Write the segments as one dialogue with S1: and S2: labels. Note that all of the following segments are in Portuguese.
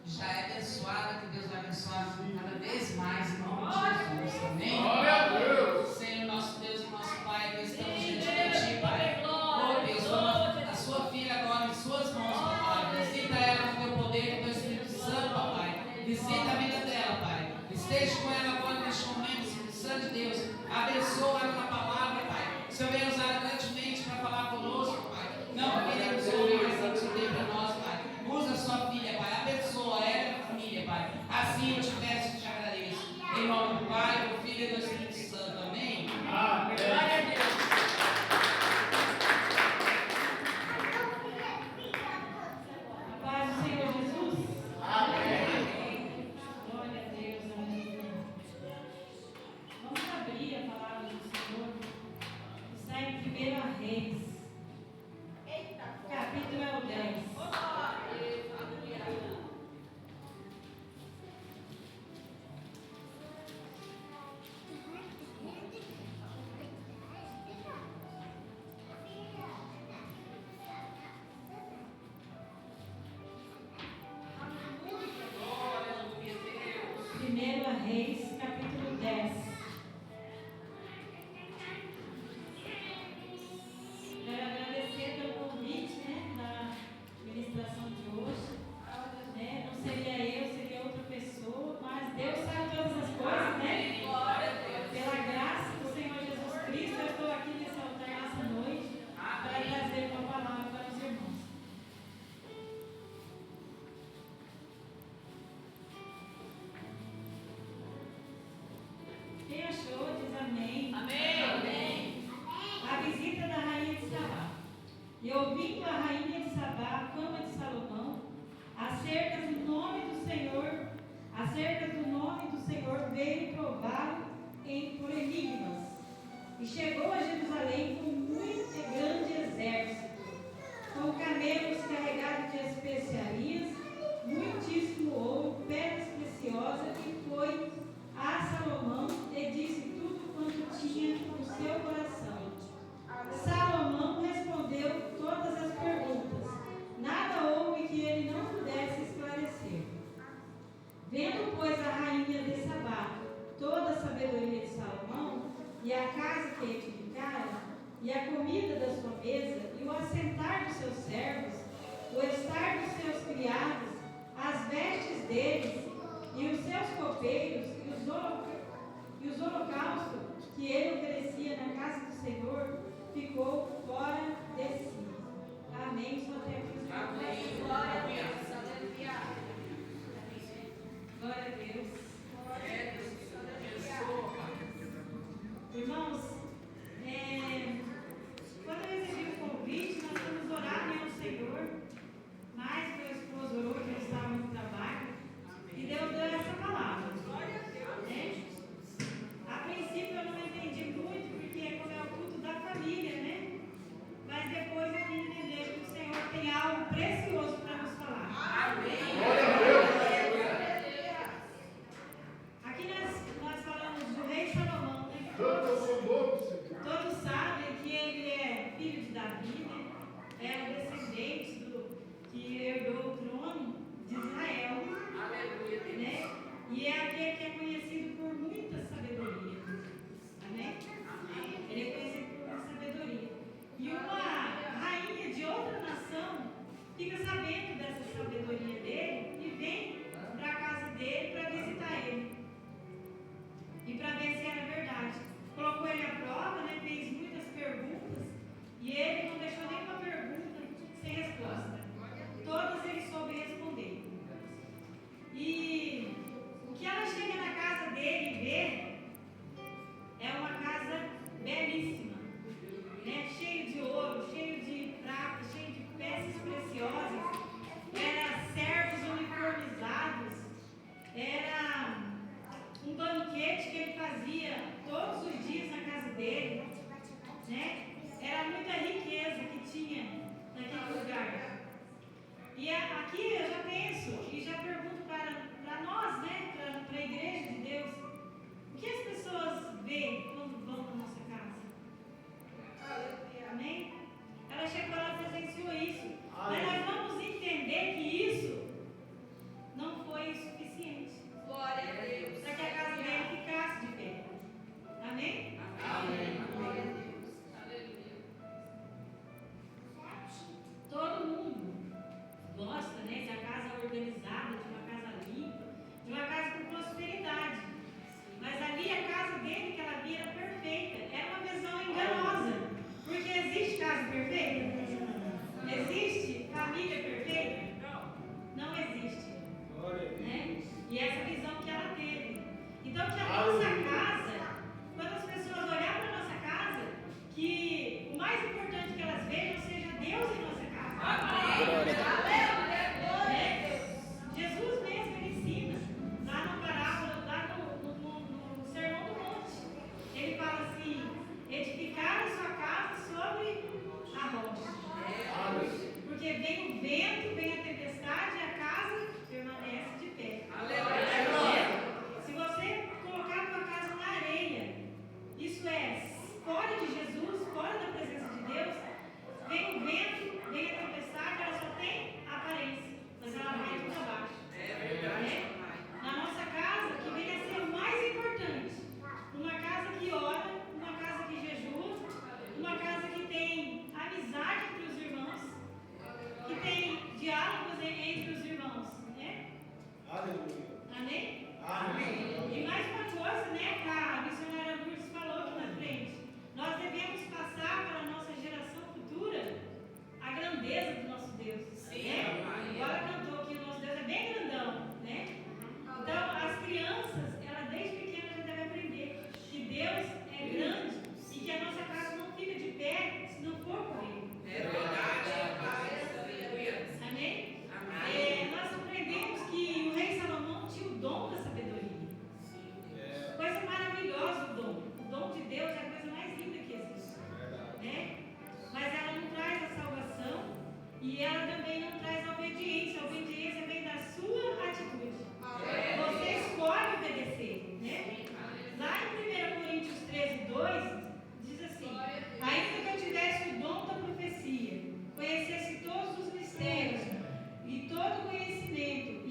S1: já é abençoada, que Deus vai abençoar cada vez mais em nome de Jesus. Amém? Glória a Deus. Senhor, nosso Deus e nosso Pai, que estamos diante de Ti, Pai. Oh Deus, toma a sua filha agora em suas mãos, papai. Visita ela com o teu poder, com o teu Espírito Santo, papai. Visita a vida dela, Pai. Esteja com ela agora neste momento, Espírito Santo de Deus. Abençoa ela na palavra, Pai. O Senhor vem usar ela grandemente para falar conosco, Pai. Não queremos ouvir, mas que tem para nós, Pai. Usa a sua filha, Pai. Abençoa ela e a família, Pai. Assim eu te peço e te agradeço. Em nome do Pai, do Filho e do Espírito Santo. Amém? Amém. Glória a Deus.
S2: A paz do Senhor Jesus.
S1: Amém.
S2: Glória a Deus. Amém. Vamos abrir a palavra do Senhor. Está em 1 Reis. Capítulo é o 10. Reis, capítulo 10. Quero agradecer pelo convite, da ministração de hoje. Não seria eu, seria outra pessoa, mas Deus sabe todas as coisas, Pela graça do Senhor Jesus Cristo, eu estou aqui nesse altar nessa noite para trazer uma palavra para os irmãos. Quem achou, diz amém.
S1: Amém. Amém.
S2: A visita da rainha de Sabá. E ouvindo a rainha de Sabá a fama de Salomão, acerca do nome do Senhor, veio prová-lo por enigmas. E chegou a Jerusalém com muito e grande exército, com camelos carregados de especiarias, muitíssimo ouro, pedras preciosas, e foi a Salomão e disse tudo quanto tinha no seu coração. Salomão respondeu todas as perguntas. Nada houve que ele não pudesse esclarecer. Vendo, pois, a rainha de Sabá toda a sabedoria de Salomão, e a casa que edificara, e a comida da sua mesa, e o assentar dos seus servos, o estar dos seus criados, as vestes deles, e os seus copeiros, e os holocaustos que ele oferecia na casa do Senhor, ficou fora de si. Amém. Só até aqui.
S1: Amém.
S2: Glória a Deus. Aleluia. Glória a Deus. Irmãos, quando eu recebi o convite, nós fomos orar ao Senhor, mas meu esposo orou.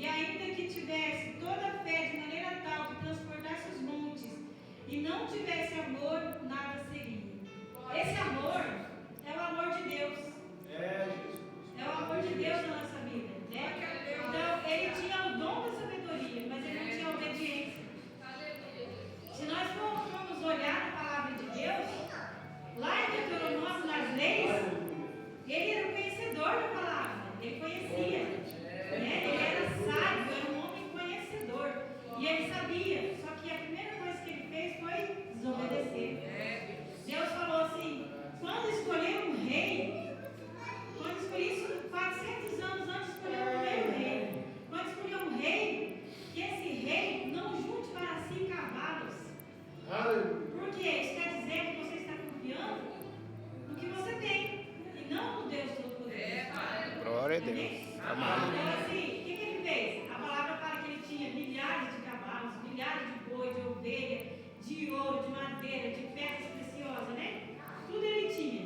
S2: e ainda que tivesse toda a fé de maneira tal que transportasse os montes, e não tivesse amor, nada seria. Esse amor é o amor de Deus. É o amor de Deus na nossa vida, né? Então, ele tinha o dom da sabedoria, mas ele não tinha obediência. Se nós formos olhar na palavra de Deus, lá em Deuteronômio, nas leis, ele era o conhecedor da palavra, ele conhecia, né? Ele era sábio, era um homem conhecedor, e ele sabia, só que a primeira coisa que ele fez foi desobedecer. Deus falou assim, quando escolher um rei, quando escolher isso 400 anos antes de escolher o primeiro rei, quando escolher um rei, que esse rei não junte para si cavalos. Por quê? Isso quer dizer que você está confiando no que você tem e não no Deus Todo-Poderoso.
S3: Glória a Deus.
S2: Então assim, o que ele fez? A palavra fala que ele tinha milhares de cavalos, milhares de boi, de ovelha, de ouro, de madeira, de pedras preciosas, né? Tudo ele tinha.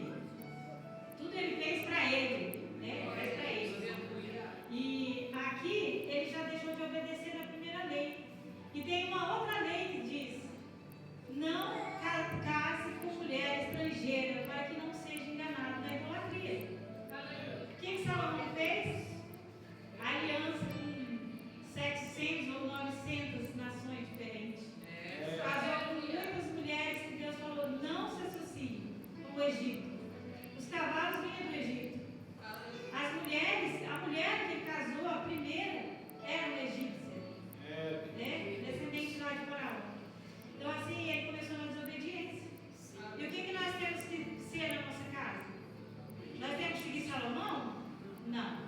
S2: Tudo ele fez para ele, né? Fez para ele. E aqui ele já deixou de obedecer na primeira lei. E tem uma outra lei que diz: não case com mulher estrangeira, para que não seja enganado na idolatria. O que Salomão fez? Aliança com 700 ou 900 nações diferentes. Casou com muitas mulheres que Deus falou: não se associe com o Egito. Os cavalos vinham do Egito. As mulheres, a mulher que ele casou, a primeira, era uma egípcia, né? Descendente lá de Faraó. Então assim, ele começou na desobediência. E o que nós temos que ser na nossa casa? Nós temos que seguir Salomão? Não.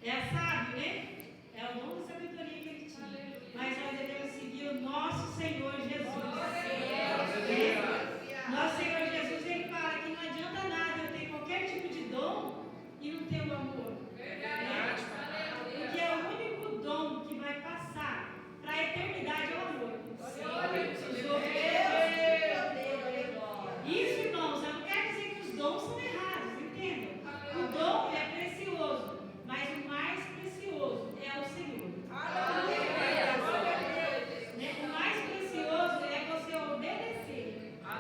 S2: É sábio, né? É o dom da sabedoria que ele tinha. Mas nós devemos seguir o nosso Senhor Jesus. Nosso Senhor Jesus, ele fala que não adianta nada eu ter qualquer tipo de dom e não ter o amor. Porque é o único dom que vai passar para a eternidade é o amor. Isso, irmãos, não quer dizer que os dons são errados, entendam? O dom é precioso, mas o mais precioso é o Senhor. O mais precioso é você obedecer.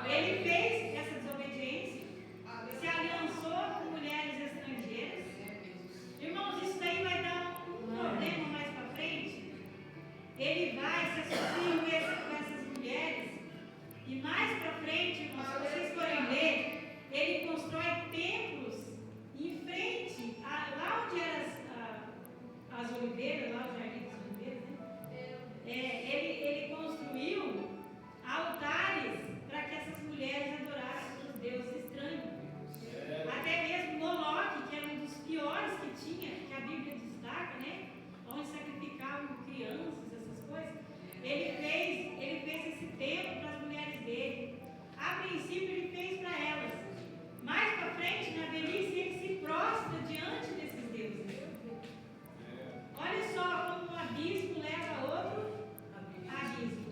S2: Ele fez essa desobediência, se aliançou com mulheres estrangeiras. Irmãos, isso daí vai dar um problema mais para frente. Ele vai se associar com essas mulheres. E mais para frente, irmãos, se vocês forem ler, ele constrói templos em frente, lá onde eram as oliveiras, lá o Jardim das Oliveiras, né? Ele construiu altares para que essas mulheres adorassem os deuses estranhos. Até mesmo Moloque, que era um dos piores que tinha, que a Bíblia destaca, né? Onde sacrificavam crianças, essas coisas. Ele fez esse templo para as mulheres dele. A princípio ele fez para elas. Mais para frente, na velhice, ele se prostra diante desses deuses. Olha só como um abismo leva a outro abismo.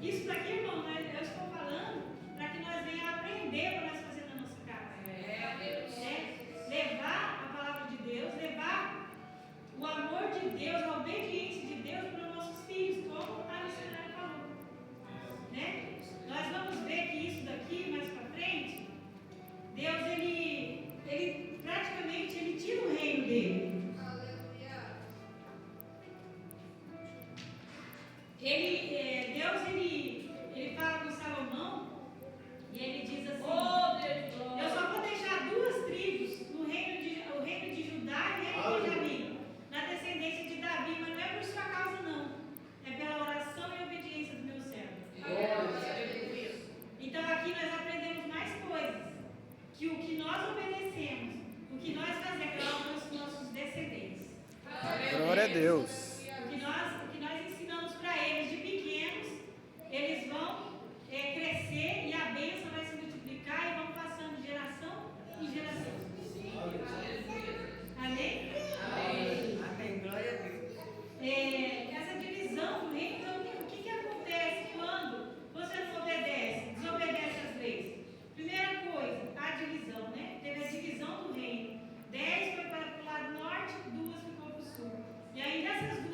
S2: Isso daqui, irmão, eu estou falando para que nós venhamos aprender para nós fazer na nossa casa. Levar a palavra de Deus, levar o amor de Deus, a obediência de Deus para os nossos filhos, como a missionária falou. Né? Nós vamos ver que isso daqui, mais para frente, Deus, ele praticamente, ele tira o reino dele. Deus, ele fala com Salomão, e ele diz assim, eu só vou deixar 2 tribos, o reino de Judá e o reino de Benjamim, na descendência de Davi, mas não é por sua causa não, é pela oração e obediência do meu servo. Então aqui nós aprendemos mais coisas, que o que nós obedecemos, o que nós fazemos é os nossos descendentes.
S3: Glória a Deus.
S2: O que nós ensinamos para eles de pequenos, eles vão crescer e a bênção vai se multiplicar e vão passando de geração em geração. Amém?
S4: Amém. Glória a Deus.
S2: Essa divisão do reino, então, o que acontece quando você não obedece, desobedece às leis? Primeira coisa, a divisão, né? Teve a divisão do reino. 10 foi para o lado norte, 2 ficou para o sul. E aí dessas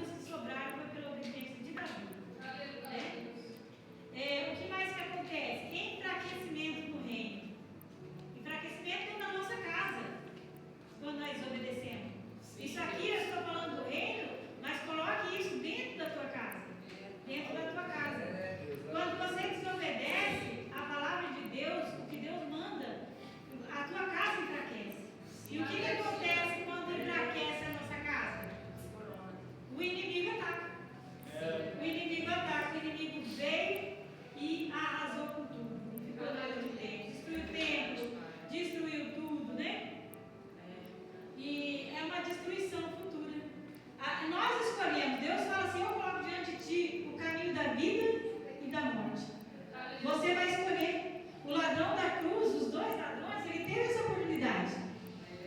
S2: vida e da morte. Você vai escolher. O ladrão da cruz, os dois ladrões, ele teve essa oportunidade,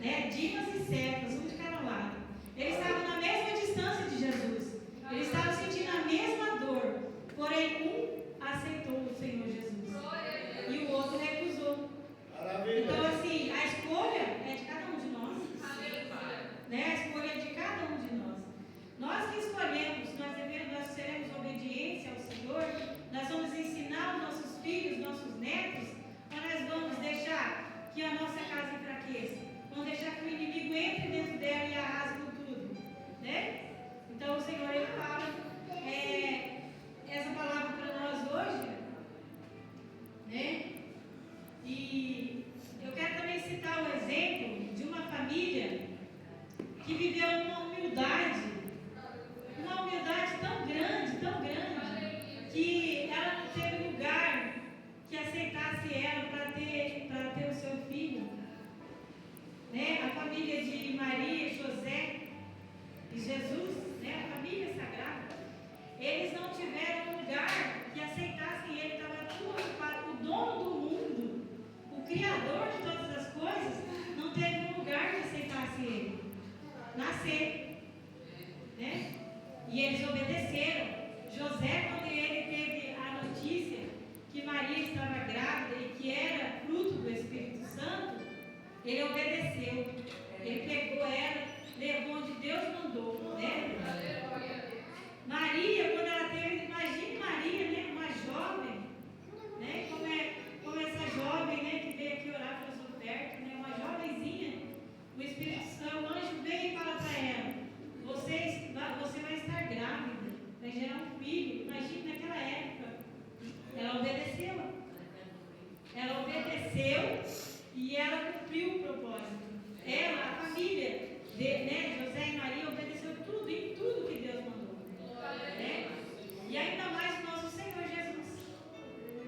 S2: né? Dimas e Cefas, um de cada lado. Eles estavam na mesma distância de Jesus. Eles estavam sentindo a mesma dor. Porém, um aceitou o Senhor Jesus e o outro recusou. Então, assim, a escolha é de cada um de nós, né? A escolha é de cada um de nós. Nós que escolhemos, nós seremos obediência ao Senhor, nós vamos ensinar os nossos filhos, nossos netos, ou nós vamos deixar que a nossa casa enfraqueça, vamos deixar que o inimigo entre dentro dela e arrase com tudo, né? Então o Senhor, Ele fala essa palavra para nós hoje, né? E eu quero também citar o exemplo de uma família que viveu uma humildade tão grande, que ela não teve lugar que aceitasse ela para ter o seu filho, né? A família de Maria, José e Jesus, né? A família sagrada, eles não tiveram lugar que aceitassem ele, estava tudo ocupado. O dono do mundo, o Criador de todas as coisas, não teve um lugar que aceitasse ele nascer, né? E eles obedeceram. José, quando ele teve a notícia que Maria estava grávida e que era fruto do Espírito Santo, ele obedeceu. Ele pegou ela, levou onde Deus mandou, né? Maria, quando ela teve, imagine Maria, né? Uma jovem, né? Como essa jovem, né? Que veio aqui orar pelas ofertas, né? Uma jovenzinha, o Espírito Santo, o anjo veio e fala para ela: você vai estar grávida, vai gerar um filho. Imagine naquela época. Ela obedeceu. Ela obedeceu e ela cumpriu o propósito. Ela, a família, né, José e Maria, obedeceu tudo, em tudo que Deus mandou. Né? E ainda mais o nosso Senhor Jesus.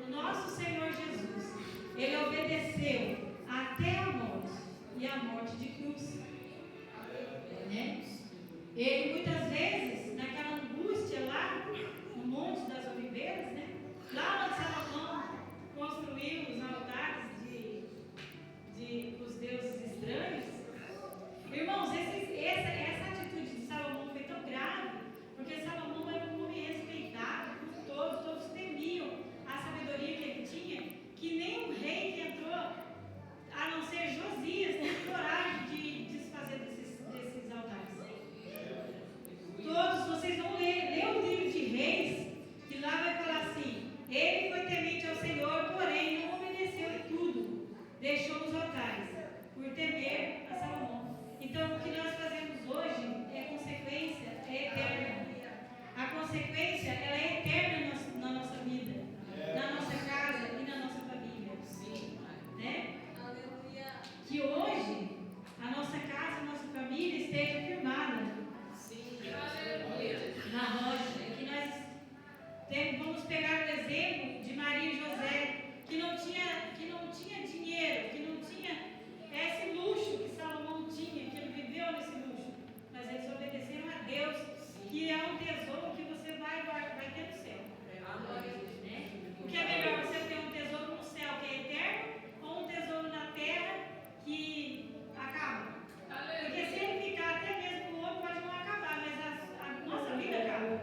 S2: O nosso Senhor Jesus, Ele obedeceu até a morte, e a morte de cruz. Né? Ele muitas vezes, naquela angústia lá, no Monte das Oliveiras, né? Lá onde Salomão construiu os altares os deuses estranhos. Irmãos, essa atitude de Salomão foi tão grave, porque Salomão era um homem respeitado por todos temiam a sabedoria que ele tinha, que nem o rei que entrou, a não ser Josias, teve coragem de desfazer desses altares. Todos vocês vão ler o livro de Reis, que lá vai falar assim: ele foi temente ao Senhor, porém não obedeceu em tudo, deixou os altares, por temer a Salomão. Então, o que nós fazemos hoje é consequência, é eterna. A consequência, ela é eterna na nossa vida, na nossa casa e na nossa família. Né? Que hoje a nossa casa, a nossa família esteja firmada na rocha. Que nós vamos pegar o exemplo de Maria e José, que não tinha dinheiro, que não tinha esse luxo que Salomão tinha, que ele viveu nesse luxo, mas eles obedeceram a Deus, que é um tesouro que você vai ter no céu. Né? O que é melhor, você ter um tesouro no céu que é eterno, ou um tesouro na terra que acaba? Porque se ele ficar, até mesmo o outro pode não acabar, mas a nossa vida acaba.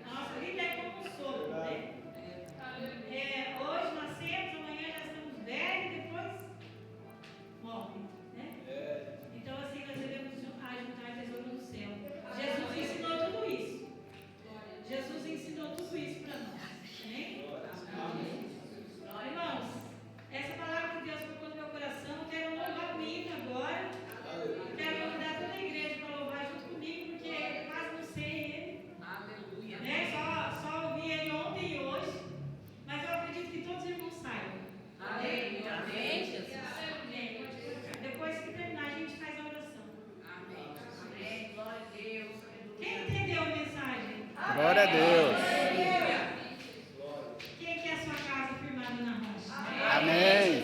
S2: A nossa vida é como um sopro, né? Hoje nascemos, amanhã já estamos velhos e depois morre, né? Então, assim, nós devemos ajuntar tesouro no céu. Jesus ensinou tudo isso. Jesus ensinou tudo isso para nós. Amém? Irmãos, essa palavra que Deus colocou no meu coração, eu quero louvar o hino agora. Quero convidar toda a igreja para louvar junto comigo, porque eu quase não sei ele. Aleluia. Né? Só ouvi ele ontem e hoje. Mas eu acredito que todos os irmãos saibam.
S1: Amém. Amém, Jesus.
S2: Amém. Depois que terminar, a gente faz a oração.
S1: Amém. Amém. Glória a Deus.
S2: Quem entendeu a mensagem?
S3: Glória a Deus.
S2: Quem quer a sua casa firmada na rocha?
S3: Amém.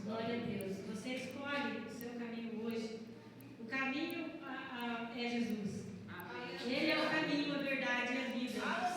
S2: Glória a Deus. Você escolhe o seu caminho hoje. O caminho é Jesus. Ele é o caminho, a verdade e a vida.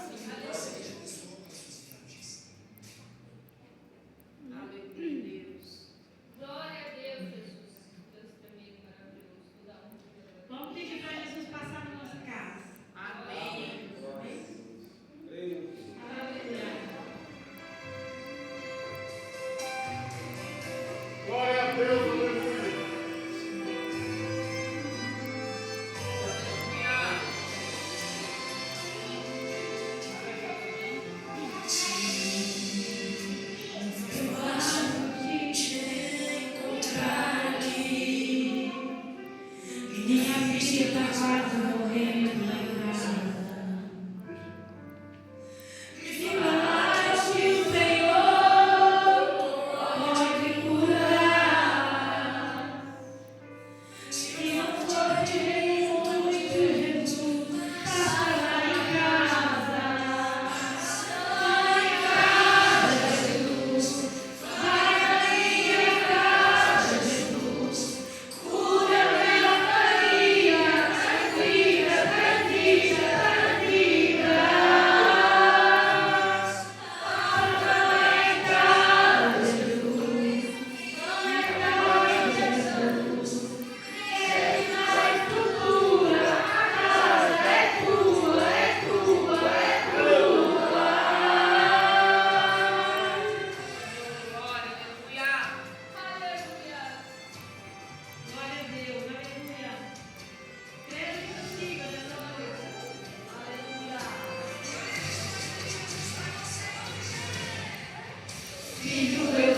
S1: Filho, eu